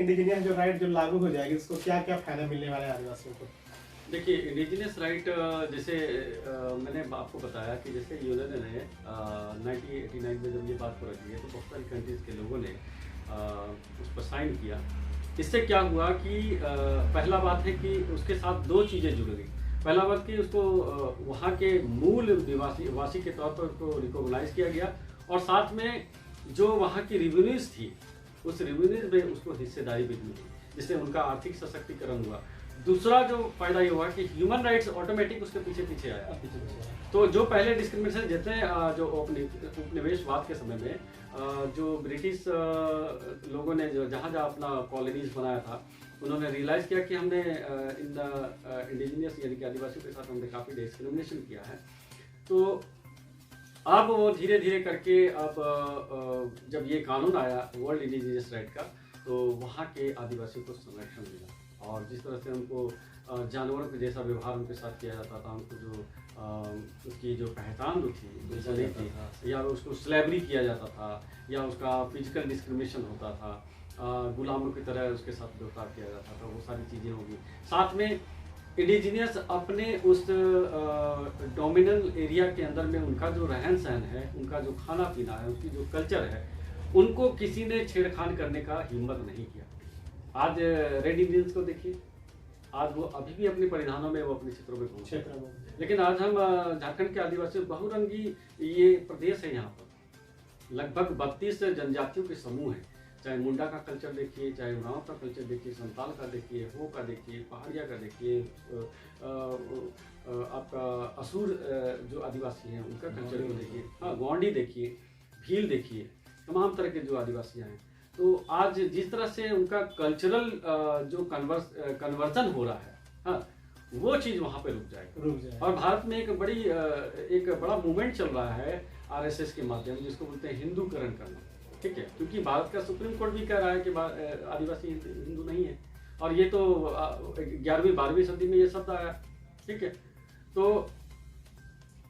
Indigenous जो right जो लागू हो जाएगी उसको क्या क्या फायदा मिलने वाला है आदिवासियों को? देखिए, इंडिजिनियस राइट जैसे मैंने आपको बताया कि जैसे यूएन ने 1989 में जब ये बात हो रखी है तो बहुत सारी कंट्रीज़ के लोगों ने उस पर साइन किया। इससे क्या हुआ कि पहला बात है कि उसके साथ दो चीज़ें जुड़ गई। पहला बात कि उसको वहाँ के मूल वासी के तौर पर उसको रिकॉग्नाइज किया गया, और साथ में जो वहाँ की रेवेन्यूज थी उस रेवेन्यूज में उसको हिस्सेदारी भी मिली, जिससे उनका आर्थिक सशक्तिकरण हुआ। दूसरा जो फायदा ये हुआ कि ह्यूमन राइट्स ऑटोमेटिक उसके पीछे पीछे आया। तो जो पहले डिस्क्रिमिनेशन जितने जो उपनिवेशवाद के समय में जो ब्रिटिश लोगों ने जो जहाँ जहाँ अपना कॉलोनीज बनाया था, उन्होंने रियलाइज़ किया कि हमने इन इंडिजिनियस यानी कि आदिवासियों के साथ हमने काफ़ी डिस्क्रिमिनेशन किया है। तो अब वो धीरे धीरे करके अब जब ये कानून आया वर्ल्ड इंडिजिनियस राइट का, तो वहाँ के आदिवासियों को संरक्षण मिला। और जिस तरह से उनको जानवरों के जैसा व्यवहार उनके साथ किया जाता था, उनको जो उसकी जो पहचान जो थी नहीं थी, या उसको स्लेवरी किया जाता था, या उसका फिजिकल डिस्क्रिमिनेशन होता था, गुलामों की तरह उसके साथ व्यवहार किया जाता था, वो सारी चीज़ें होगी। साथ में इंडिजिनियस अपने उस डोमिनल एरिया के अंदर में उनका जो रहन सहन है, उनका जो खाना पीना है, उनकी जो कल्चर है, उनको किसी ने छेड़खान करने का हिम्मत नहीं किया। आज रेड इंडियंस को देखिए, आज वो अभी भी अपने परिधानों में वो अपने क्षेत्रों में घूमते हैं। लेकिन आज हम झारखंड के आदिवासी बहुरंगी ये प्रदेश है, यहाँ पर लगभग 32 जनजातियों के समूह हैं। चाहे मुंडा का कल्चर देखिए, चाहे उरांव का कल्चर देखिए, संताल का देखिए, हो का देखिए, पहाड़िया का देखिए, आपका असुर जो आदिवासी हैं उनका कल्चर को देखिए, हाँ गोंडी देखिए, भील देखिए, तमाम तरह के जो आदिवासी हैं। तो आज जिस तरह से उनका कल्चरल जो कन्वर्जन हो रहा है, हाँ, वो चीज़ वहाँ पे रुक जाएगी। और भारत में एक बड़ा मूवमेंट चल रहा है आरएसएस के माध्यम, जिसको बोलते हैं हिंदूकरण करना, ठीक है, क्योंकि भारत का सुप्रीम कोर्ट भी कह रहा है कि आदिवासी हिंदू नहीं है, और ये तो 11वीं 12वीं सदी में ये शब्द आया, ठीक है। तो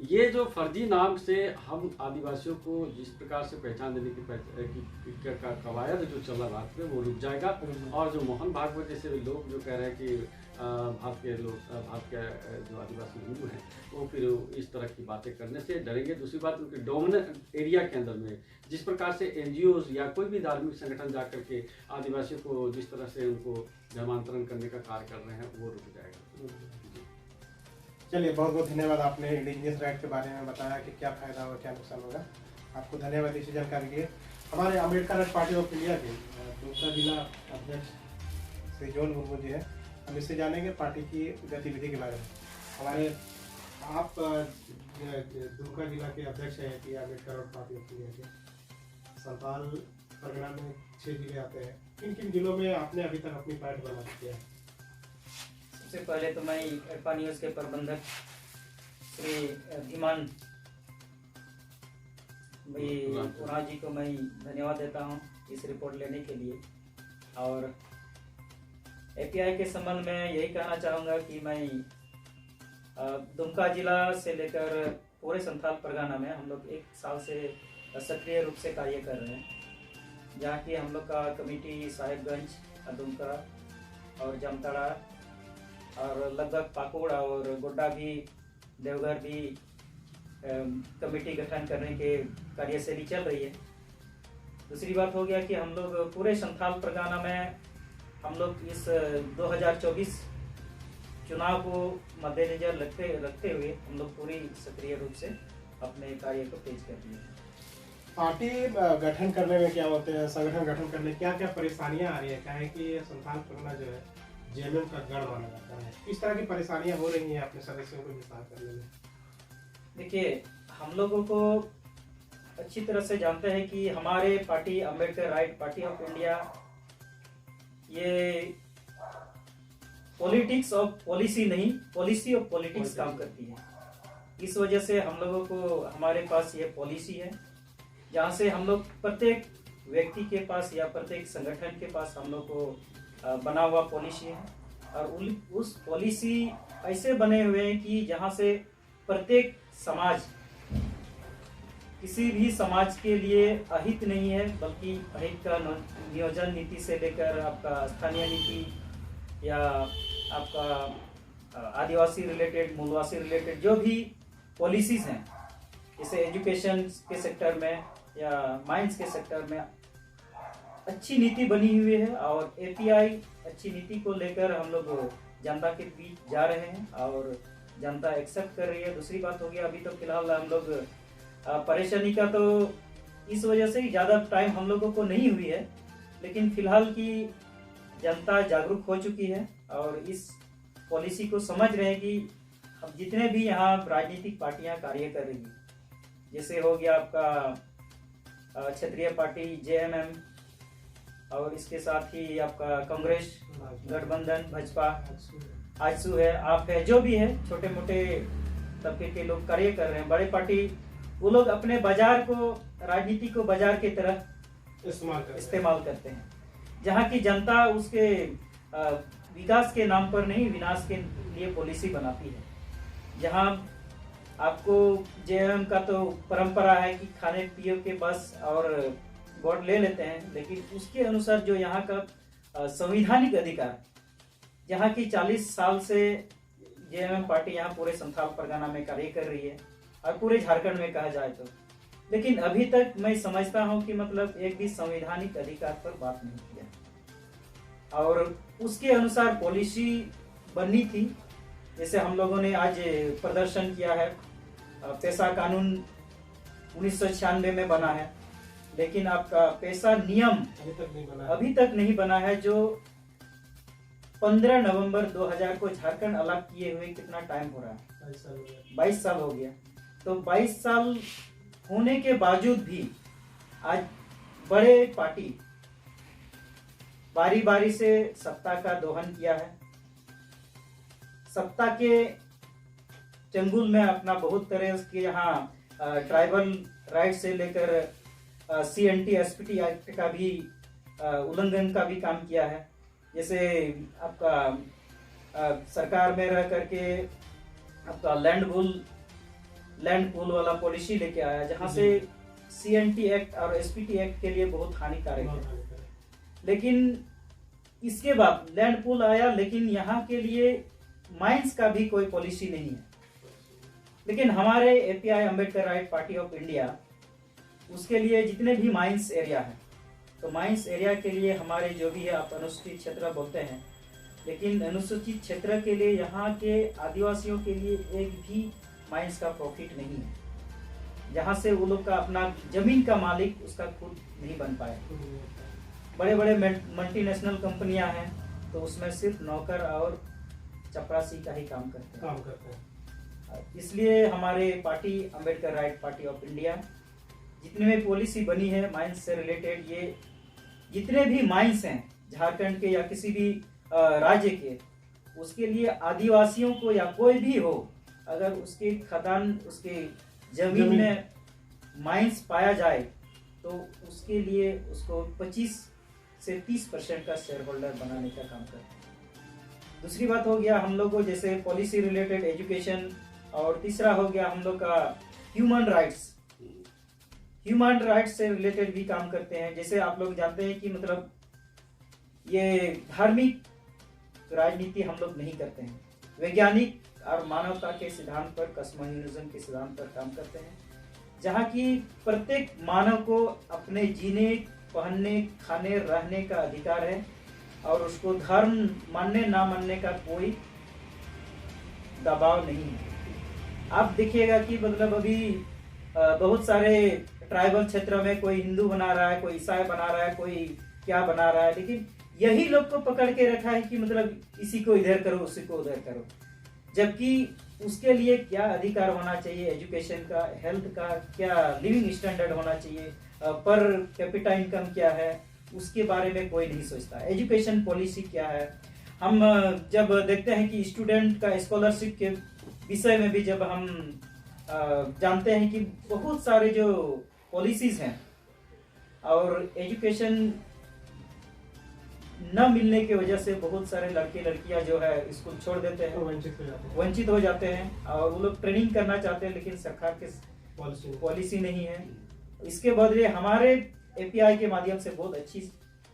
ये जो फर्जी नाम से हम आदिवासियों को जिस प्रकार से पहचान देने की कवायद जो चल रहा भारत में, वो रुक जाएगा। और जो मोहन भागवत जैसे लोग जो कह रहे हैं कि भारत के जो आदिवासी हिंदू हैं वो फिर इस तरह की बातें करने से डरेंगे। दूसरी बात, उनके डोमिनेंट एरिया के अंदर में जिस प्रकार से एनजीओज या कोई भी धार्मिक संगठन जा करके आदिवासियों को जिस तरह से उनको धर्मांतरण करने का कार्य कर रहे हैं, वो रुक जाएगा। चलिए, बहुत बहुत धन्यवाद। आपने इंडिजिनियस राइट के बारे में बताया कि क्या फायदा होगा, क्या नुकसान होगा। आपको धन्यवाद इसी जानकारी के लिए। हमारे अम्बेडकर पार्टी ऑफ इंडिया के दूसरा जिला अध्यक्ष श्री जॉन मुर्मू जी हैं, हम इससे जानेंगे पार्टी की गतिविधि के बारे में। हमारे आप दुमका जिला के अध्यक्ष हैं कि अम्बेडकर पार्टी ऑफ इंडिया के। संताल परगना में 6 जिले आते हैं। किन किन जिलों में आपने अभी तक अपनी पार्टी बना चुकी है? सबसे पहले तो मैं एडपा न्यूज़ के प्रबंधक श्री धीमान भाई उरांव जी को मैं धन्यवाद देता हूं इस रिपोर्ट लेने के लिए। और एपीआई के संबंध में यही कहना चाहूँगा कि मैं दुमका जिला से लेकर पूरे संथाल परगना में हम लोग 1 साल से सक्रिय रूप से कार्य कर रहे हैं, जहाँ की हम लोग का कमेटी साहिबगंज, दुमका और जामताड़ा और लगभग पाकुड़ और गोड्डा भी, देवघर भी कमेटी गठन करने के कार्यशैली चल रही है। दूसरी बात हो गया कि हम लोग पूरे संथाल परगना में हम लोग इस 2024 चुनाव को मद्देनजर रखते हुए हम लोग पूरी सक्रिय रूप से अपने कार्य को तेज कर रहे हैं। पार्टी गठन करने में क्या होते हैं, संगठन गठन करने में क्या क्या परेशानियां आ रही है? क्या है कि संथाल परगना जो है जेएमएम का गढ़ माना जाता है, किस तरह की परेशानियां हो रही हैं अपने सदस्यों को विस्तार करने में? देखिए, हम लोगों को अच्छी तरह से जानते हैं कि हमारे party Ambedkar right party of India ये पॉलिटिक्स ऑफ पॉलिसी नहीं, पॉलिसी ऑफ पॉलिटिक्स काम करती है। इस वजह से हम लोगों को हमारे पास ये पॉलिसी है, जहाँ से हम लोग प्रत्येक व्यक्ति के पास या प्रत्येक संगठन के पास हम लोग को बना हुआ पॉलिसी है। और उस पॉलिसी ऐसे बने हुए हैं कि जहाँ से प्रत्येक समाज किसी भी समाज के लिए अहित नहीं है, बल्कि अहित का नियोजन नीति से लेकर आपका स्थानीय नीति या आपका आदिवासी रिलेटेड, मूलवासी रिलेटेड जो भी पॉलिसीज हैं, जैसे एजुकेशन के सेक्टर में या माइंस के सेक्टर में अच्छी नीति बनी हुई है। और एपीआई अच्छी नीति को लेकर हम लोग जनता के बीच जा रहे हैं और जनता एक्सेप्ट कर रही है। दूसरी बात हो गया, अभी तो फिलहाल हम लोग परेशानी का तो इस वजह से ज़्यादा टाइम हम लोगों को नहीं हुई है, लेकिन फिलहाल की जनता जागरूक हो चुकी है और इस पॉलिसी को समझ रहे हैं कि अब जितने भी यहाँ राजनीतिक पार्टियां कार्य कर रही हैं, जैसे हो गया आपका क्षेत्रीय पार्टी जेएमएम और इसके साथ ही आपका कांग्रेस गठबंधन, भाजपा, आजसू है, आप है, जो भी है, छोटे मोटे तबके के लोग कार्य कर रहे हैं। बड़े पार्टी वो लोग अपने बाजार को, राजनीति को बाजार की तरह इस्तेमाल करते हैं, जहाँ की जनता उसके विकास के नाम पर नहीं, विनाश के लिए पॉलिसी बनाती है। जहाँ आपको जेएमएम का तो परंपरा है कि खाने पिए के बस और वोट ले लेते हैं, लेकिन उसके अनुसार जो यहाँ का संवैधानिक अधिकार, जहाँ की 40 साल से जेएमएम पार्टी यहाँ पूरे संथाल परगना में कार्य कर रही है और पूरे झारखंड में कहा जाए तो, लेकिन अभी तक मैं समझता हूँ कि मतलब एक भी संवैधानिक अधिकार पर बात नहीं किया और उसके अनुसार पॉलिसी बननी थी। जैसे हम लोगों ने आज प्रदर्शन किया है, पैसा कानून 1996 में बना है, लेकिन आपका पैसा नियम अभी तक नहीं बना है, जो 15 नवंबर 2000 को झारखंड अलग किए हुए कितना टाइम हो रहा है, 22 साल हो गया। तो 22 साल होने के बावजूद भी आज बड़े पार्टी बारी बारी से सत्ता का दोहन किया है, सत्ता के चंगुल में अपना बहुत तरह के यहाँ ट्राइबल राइट से लेकर सीएनटी एसपीटी एक्ट का भी उल्लंघन का भी काम किया है। जैसे आपका सरकार में रह करके आपका लैंड पूल वाला पॉलिसी लेके आया, जहां से सीएनटी एक्ट और एसपीटी एक्ट के लिए बहुत हानिकारक है। लेकिन इसके बाद लैंड पूल आया, लेकिन यहाँ के लिए माइंस का भी कोई पॉलिसी नहीं है। लेकिन हमारे API Ambedkar right party of India उसके लिए जितने भी माइंस एरिया है, तो माइंस एरिया के लिए हमारे जो भी है, आप अनुसूचित क्षेत्र बोलते हैं, लेकिन अनुसूचित क्षेत्र के लिए यहाँ के आदिवासियों के लिए एक भी माइंस का प्रॉफिट नहीं है, जहाँ से वो लोग का अपना जमीन का मालिक उसका खुद नहीं बन पाए। बड़े बड़े मल्टीनेशनल कंपनियां हैं, तो उसमें सिर्फ नौकर और चपरासी का ही काम करते हैं। इसलिए हमारे party Ambedkar right party of India जितने भी पॉलिसी बनी है माइंस से रिलेटेड, ये जितने भी माइंस हैं झारखंड के या किसी भी राज्य के, उसके लिए आदिवासियों को या कोई भी हो, अगर उसके खदान, उसके जमीन में माइंस पाया जाए तो उसके लिए उसको 25 से 30% का शेयर होल्डर बनाने का काम करते हैं। दूसरी बात हो गया हम लोग को जैसे पॉलिसी रिलेटेड एजुकेशन, और तीसरा हो गया हम लोग का ह्यूमन राइट्स से रिलेटेड भी काम करते हैं। जैसे आप लोग जानते हैं कि मतलब ये धार्मिक राजनीति हम लोग नहीं करते हैं, वैज्ञानिक और मानवता के सिद्धांत पर, कस्मोनिज्म के सिद्धांत पर काम करते हैं, जहाँ की प्रत्येक मानव को अपने जीने, पहनने, खाने, रहने का अधिकार है और उसको धर्म मानने ना मानने का कोई दबाव नहीं है। आप देखिएगा कि मतलब अभी बहुत सारे ट्राइबल क्षेत्रों में कोई हिंदू बना रहा है, कोई ईसाई बना रहा है, कोई क्या बना रहा है, लेकिन यही लोग को पकड़ के रखा है कि मतलब इसी को इधर करो, उसी को उधर करो, जबकि उसके लिए क्या अधिकार होना चाहिए, एजुकेशन का, हेल्थ का, क्या लिविंग स्टैंडर्ड होना चाहिए, पर कैपिटा इनकम क्या है, उसके बारे में कोई नहीं सोचता। एजुकेशन पॉलिसी क्या है, हम जब देखते हैं कि स्टूडेंट का स्कॉलरशिप के विषय में भी जब हम जानते हैं कि बहुत सारे जो पॉलिसीज हैं और एजुकेशन न मिलने की वजह से बहुत सारे लड़के लड़कियां जो है स्कूल छोड़ देते हैं, वंचित हो जाते हैं और वो लोग ट्रेनिंग करना चाहते हैं, लेकिन सरकार के पॉलिसी नहीं है। इसके बदले हमारे एपीआई के माध्यम से बहुत अच्छी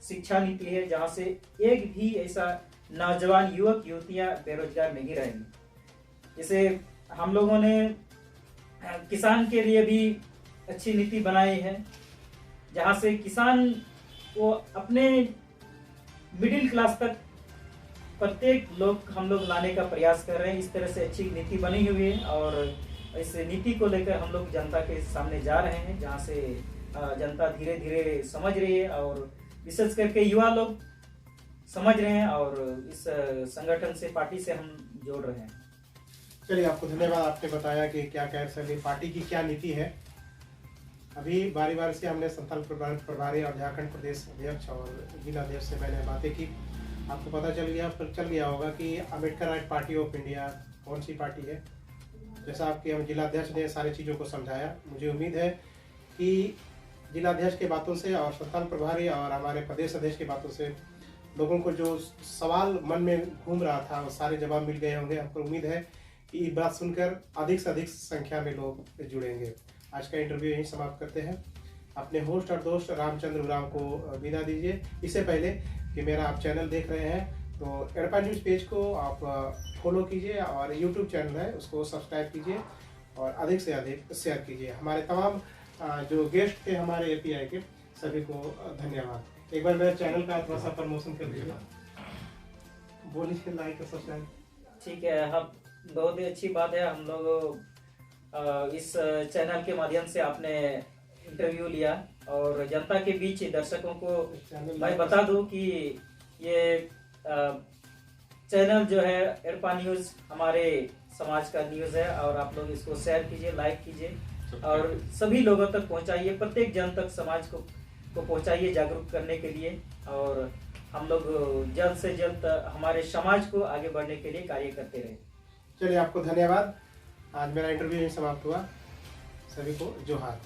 शिक्षा नीति है, जहां से एक भी ऐसा नौजवान युवक युवतियां बेरोजगार नहीं रहेंगे। जैसे हम लोगों ने किसान के लिए भी अच्छी नीति बनाई है, जहां से किसान को अपने मिडिल क्लास तक प्रत्येक लोग हम लोग लाने का प्रयास कर रहे हैं। इस तरह से अच्छी नीति बनी हुई है और इस नीति को लेकर हम लोग जनता के सामने जा रहे हैं, जहां से जनता धीरे धीरे समझ रही है और विशेष करके युवा लोग समझ रहे हैं और इस संगठन से, पार्टी से हम जोड़ रहे हैं। चलिए, आपको धन्यवाद। आपने बताया कि क्या कह सकते पार्टी की क्या नीति है। अभी बारी बारी से हमने संथाल प्रभारी और झारखंड प्रदेश अध्यक्ष और जिला अध्यक्ष से मैंने बातें की। आपको पता चल गया होगा कि Ambedkar right party of India कौन सी पार्टी है। जैसा आपके हम जिला अध्यक्ष ने सारी चीज़ों को समझाया, मुझे उम्मीद है कि जिला अध्यक्ष के बातों से और संथाल प्रभारी और हमारे प्रदेश अध्यक्ष की बातों से लोगों को जो सवाल मन में घूम रहा था वो सारे जवाब मिल गए होंगे। हमको उम्मीद है कि ये बात सुनकर अधिक से अधिक संख्या में लोग जुड़ेंगे। आज का इंटरव्यू यहीं समाप्त करते हैं। अपने होस्ट और दोस्त रामचंद्र उरांव को विदा दीजिए। इससे पहले कि मेरा आप चैनल देख रहे हैं तो एडपा न्यूज़ पेज को आप फॉलो कीजिए और यूट्यूब चैनल है उसको सब्सक्राइब कीजिए और अधिक से अधिक शेयर कीजिए। हमारे तमाम जो गेस्ट थे हमारे एपीआई के सभी को धन्यवाद। एक बार मेरे चैनल का थोड़ा सा प्रमोशन कर दीजिए। बोलिए, लाइक और सब्सक्राइब। ठीक है, हम बहुत ही अच्छी बात है। हम लोग इस चैनल के माध्यम से आपने इंटरव्यू लिया और जनता के बीच दर्शकों को मैं बता दूं कि ये चैनल जो है एडपा न्यूज़ हमारे समाज का न्यूज़ है और आप लोग इसको शेयर कीजिए, लाइक कीजिए और सभी लोगों तक पहुंचाइए, प्रत्येक जन तक समाज को पहुंचाइए जागरूक करने के लिए। और हम लोग जल्द से जल्द हमारे समाज को आगे बढ़ने के लिए कार्य करते रहे। चलिए, आपको धन्यवाद। आज मेरा इंटरव्यू यहीं समाप्त हुआ। सभी को जोहार।